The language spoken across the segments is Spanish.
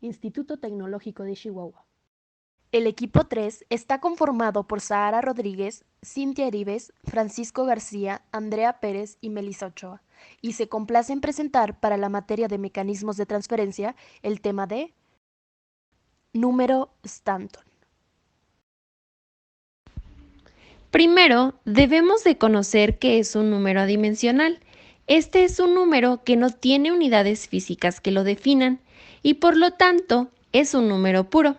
Instituto Tecnológico de Chihuahua. El equipo 3 está conformado por Sahara Rodríguez, Cintia Heribes, Francisco García, Andrea Pérez y Melissa Ochoa, y se complace en presentar para la materia de mecanismos de transferencia el tema de número Stanton. Primero, debemos de conocer qué es un número adimensional. Este es un número que no tiene unidades físicas que lo definan y por lo tanto es un número puro.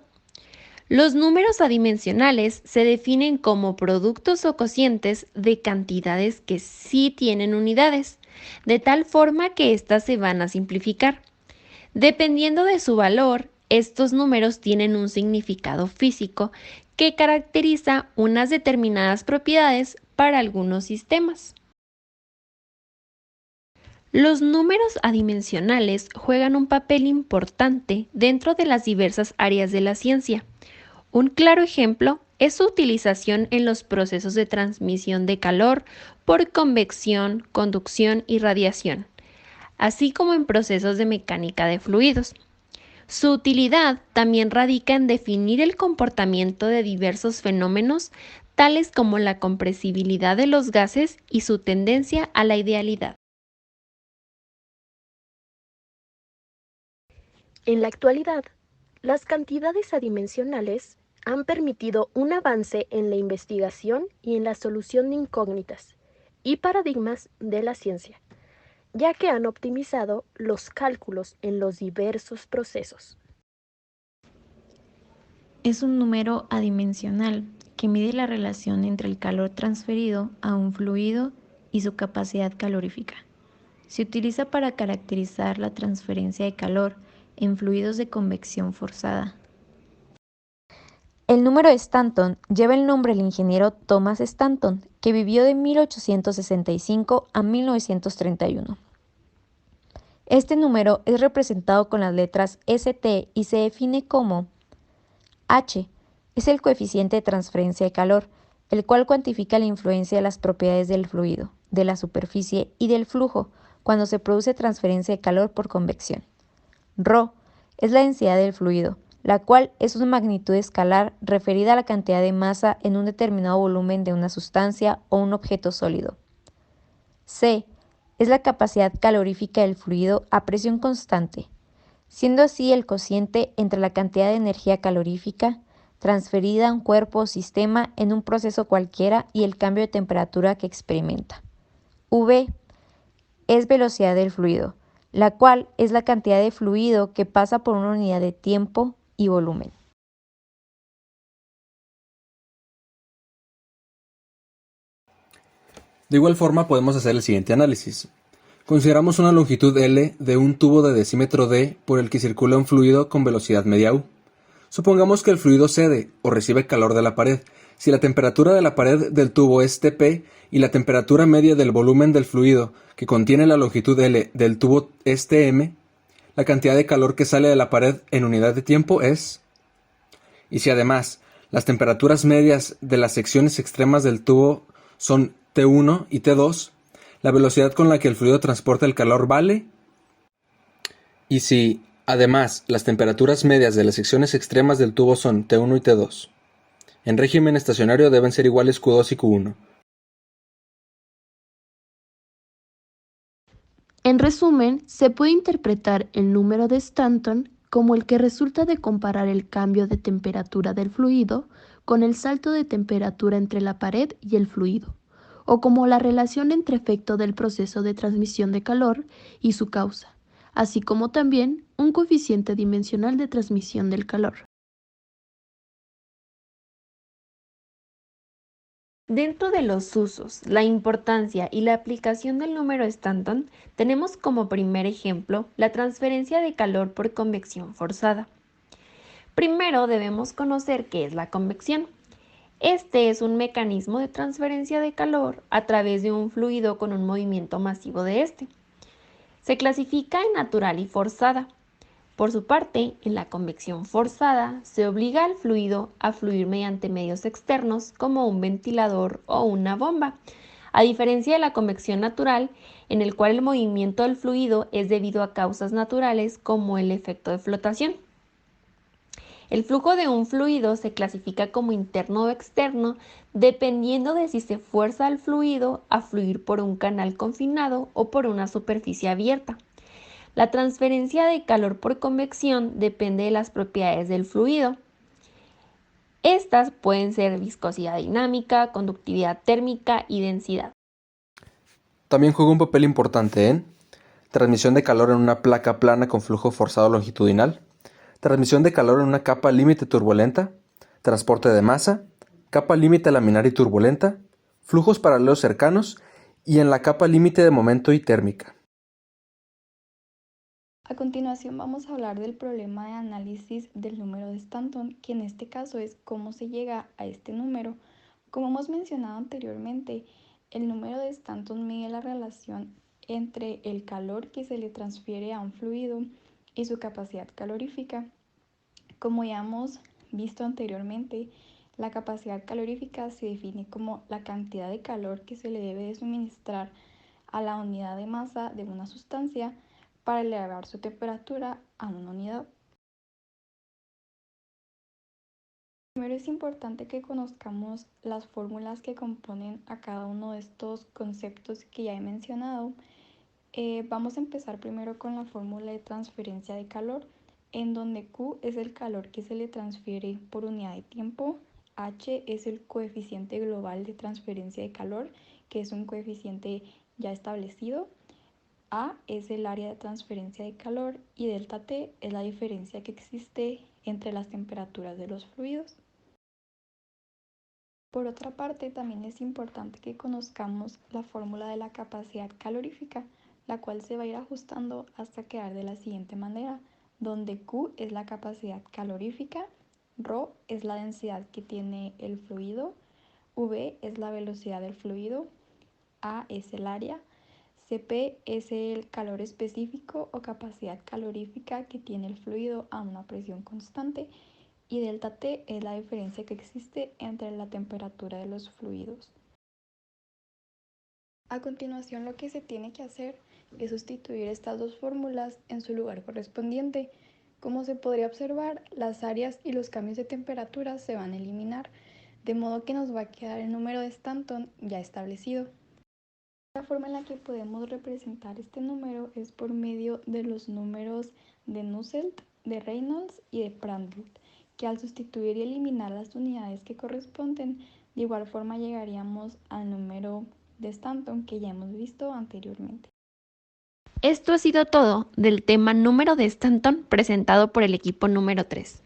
Los números adimensionales se definen como productos o cocientes de cantidades que sí tienen unidades, de tal forma que éstas se van a simplificar. Dependiendo de su valor, estos números tienen un significado físico que caracteriza unas determinadas propiedades para algunos sistemas. Los números adimensionales juegan un papel importante dentro de las diversas áreas de la ciencia. Un claro ejemplo es su utilización en los procesos de transmisión de calor por convección, conducción y radiación, así como en procesos de mecánica de fluidos. Su utilidad también radica en definir el comportamiento de diversos fenómenos, tales como la compresibilidad de los gases y su tendencia a la idealidad. En la actualidad, las cantidades adimensionales han permitido un avance en la investigación y en la solución de incógnitas y paradigmas de la ciencia, ya que han optimizado los cálculos en los diversos procesos. Es un número adimensional que mide la relación entre el calor transferido a un fluido y su capacidad calorífica. Se utiliza para caracterizar la transferencia de calor en fluidos de convección forzada. El número Stanton lleva el nombre del ingeniero Thomas Stanton, que vivió de 1865 a 1931. Este número es representado con las letras ST y se define como H es el coeficiente de transferencia de calor, el cual cuantifica la influencia de las propiedades del fluido, de la superficie y del flujo cuando se produce transferencia de calor por convección. Rho es la densidad del fluido, la cual es una magnitud escalar referida a la cantidad de masa en un determinado volumen de una sustancia o un objeto sólido. C es la capacidad calorífica del fluido a presión constante, siendo así el cociente entre la cantidad de energía calorífica transferida a un cuerpo o sistema en un proceso cualquiera y el cambio de temperatura que experimenta. V es velocidad del fluido, la cual es la cantidad de fluido que pasa por una unidad de tiempo y volumen. De igual forma podemos hacer el siguiente análisis. Consideramos una longitud L de un tubo de decímetro D por el que circula un fluido con velocidad media U. Supongamos que el fluido cede o recibe calor de la pared. Si la temperatura de la pared del tubo es Tp y la temperatura media del volumen del fluido que contiene la longitud L del tubo es Tm, la cantidad de calor que sale de la pared en unidad de tiempo es... Y si además las temperaturas medias de las secciones extremas del tubo son T1 y T2, la velocidad con la que el fluido transporta el calor vale. Y si, además, las temperaturas medias de las secciones extremas del tubo son T1 y T2, en régimen estacionario deben ser iguales Q2 y Q1. En resumen, se puede interpretar el número de Stanton como el que resulta de comparar el cambio de temperatura del fluido con el salto de temperatura entre la pared y el fluido, o como la relación entre efecto del proceso de transmisión de calor y su causa, así como también un coeficiente dimensional de transmisión del calor. Dentro de los usos, la importancia y la aplicación del número Stanton, tenemos como primer ejemplo la transferencia de calor por convección forzada. Primero debemos conocer qué es la convección. Este es un mecanismo de transferencia de calor a través de un fluido con un movimiento masivo de este. Se clasifica en natural y forzada. Por su parte, en la convección forzada se obliga al fluido a fluir mediante medios externos como un ventilador o una bomba, a diferencia de la convección natural, en el cual el movimiento del fluido es debido a causas naturales como el efecto de flotación. El flujo de un fluido se clasifica como interno o externo dependiendo de si se fuerza al fluido a fluir por un canal confinado o por una superficie abierta. La transferencia de calor por convección depende de las propiedades del fluido. Estas pueden ser viscosidad dinámica, conductividad térmica y densidad. También juega un papel importante en transmisión de calor en una placa plana con flujo forzado longitudinal, transmisión de calor en una capa límite turbulenta, transporte de masa, capa límite laminar y turbulenta, flujos paralelos cercanos y en la capa límite de momento y térmica. A continuación vamos a hablar del problema de análisis del número de Stanton, que en este caso es cómo se llega a este número. Como hemos mencionado anteriormente, el número de Stanton mide la relación entre el calor que se le transfiere a un fluido y su capacidad calorífica. Como ya hemos visto anteriormente, la capacidad calorífica se define como la cantidad de calor que se le debe de suministrar a la unidad de masa de una sustancia para elevar su temperatura a una unidad. Primero es importante que conozcamos las fórmulas que componen a cada uno de estos conceptos que ya he mencionado. Vamos a empezar primero con la fórmula de transferencia de calor, en donde Q es el calor que se le transfiere por unidad de tiempo, H es el coeficiente global de transferencia de calor, que es un coeficiente ya establecido, A es el área de transferencia de calor y delta T es la diferencia que existe entre las temperaturas de los fluidos. Por otra parte, también es importante que conozcamos la fórmula de la capacidad calorífica, la cual se va a ir ajustando hasta quedar de la siguiente manera, donde Q es la capacidad calorífica, ρ es la densidad que tiene el fluido, V es la velocidad del fluido, A es el área, Cp es el calor específico o capacidad calorífica que tiene el fluido a una presión constante y delta T es la diferencia que existe entre la temperatura de los fluidos. A continuación, lo que se tiene que hacer es sustituir estas dos fórmulas en su lugar correspondiente. Como se podría observar, las áreas y los cambios de temperatura se van a eliminar, de modo que nos va a quedar el número de Stanton ya establecido. La forma en la que podemos representar este número es por medio de los números de Nusselt, de Reynolds y de Prandtl, que al sustituir y eliminar las unidades que corresponden, de igual forma llegaríamos al número de Stanton que ya hemos visto anteriormente. Esto ha sido todo del tema número de Stanton presentado por el equipo número 3.